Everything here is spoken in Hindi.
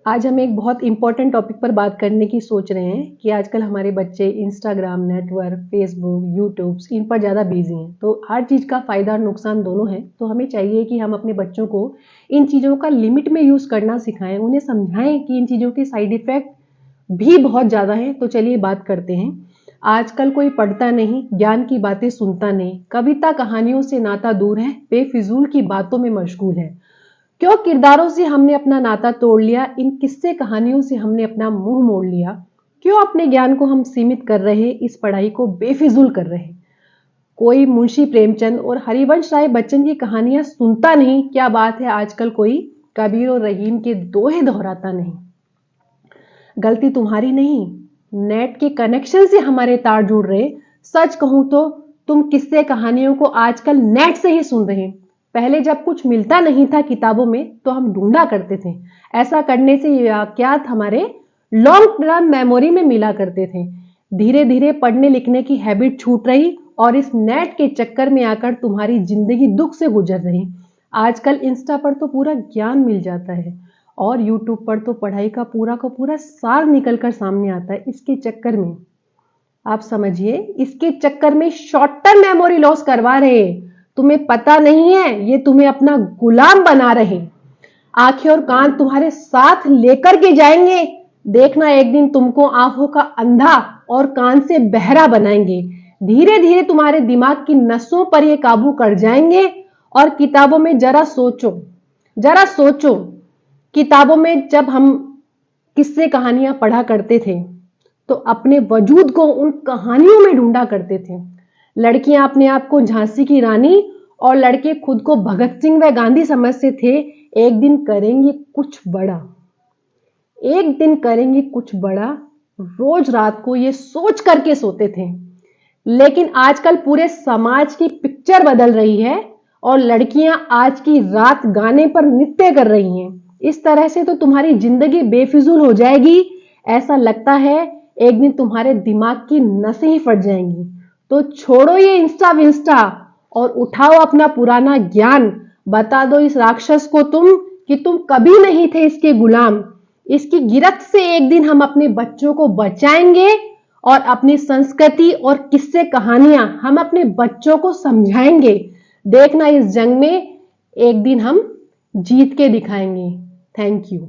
आज हम एक बहुत इंपॉर्टेंट टॉपिक पर बात करने की सोच रहे हैं कि आजकल हमारे बच्चे Instagram, network, Facebook, YouTube in पर ज़्यादा बिजी हैं। तो हर चीज़ का फ़ायदा और नुकसान दोनों है। तो हमें चाहिए कि हम अपने बच्चों को इन चीज़ों का लिमिट में यूज़ करना सिखाएं, उन्हें समझाएं कि इन चीज़ों के साइड इफ़ेक्ट भी बहुत ज़्यादा हैं। तो चलिए बात करते हैं। आजकल कोई पढ़ता नहीं, ज्ञान की बातें सुनता नहीं, कविता कहानियों से नाता दूर है, बेफिजूल की बातों में मशगूल है। क्यों किरदारों से हमने अपना नाता तोड़ लिया, इन किस्से कहानियों से हमने अपना मुंह मोड़ लिया। क्यों अपने ज्ञान को हम सीमित कर रहे, इस पढ़ाई को बेफिजूल कर रहे। कोई मुंशी प्रेमचंद और हरिवंश राय बच्चन की कहानियां सुनता नहीं, क्या बात है आजकल कोई कबीर और रहीम के दोहे दोहराता नहीं। गलती तुम्हारी नहीं, नेट के कनेक्शन से हमारे तार जुड़ रहे। सच कहूं तो तुम किस्से कहानियों को आजकल नेट से ही सुन रहे। पहले जब कुछ मिलता नहीं था किताबों में तो हम ढूंढा करते थे। ऐसा करने से ये वाकयात हमारे लॉन्ग टर्म मेमोरी में मिला करते थे। धीरे धीरे पढ़ने लिखने की हैबिट छूट रही और इस नेट के चक्कर में आकर तुम्हारी जिंदगी दुख से गुजर रही। आजकल इंस्टा पर तो पूरा ज्ञान मिल जाता है और यूट्यूब पर तो पढ़ाई का पूरा सार निकल कर सामने आता है। इसके चक्कर में आप समझिए, इसके चक्कर में शॉर्ट टर्म मेमोरी लॉस करवा रहे। तुम्हें पता नहीं है, ये तुम्हें अपना गुलाम बना रहे। आंखें और कान तुम्हारे साथ लेकर के जाएंगे। देखना एक दिन तुमको आंखों का अंधा और कान से बहरा बनाएंगे। धीरे धीरे तुम्हारे दिमाग की नसों पर ये काबू कर जाएंगे। और किताबों में जरा सोचो, किताबों में जब हम किस्से कहानियां पढ़ा करते थे तो अपने वजूद को उन कहानियों में ढूंढा करते थे। लड़कियां अपने आप को झांसी की रानी और लड़के खुद को भगत सिंह व गांधी समझते थे। एक दिन करेंगे कुछ बड़ा, एक दिन करेंगे कुछ बड़ा, रोज रात को ये सोच करके सोते थे। लेकिन आजकल पूरे समाज की पिक्चर बदल रही है और लड़कियां आज की रात गाने पर नृत्य कर रही हैं। इस तरह से तो तुम्हारी जिंदगी बेफिजूल हो जाएगी। ऐसा लगता है एक दिन तुम्हारे दिमाग की नसें ही फट जाएंगी। तो छोड़ो ये इंस्टा विंस्टा और उठाओ अपना पुराना ज्ञान। बता दो इस राक्षस को तुम कि तुम कभी नहीं थे इसके गुलाम। इसकी गिरफ्त से एक दिन हम अपने बच्चों को बचाएंगे और अपनी संस्कृति और किस्से कहानियां हम अपने बच्चों को समझाएंगे। देखना इस जंग में एक दिन हम जीत के दिखाएंगे। Thank you.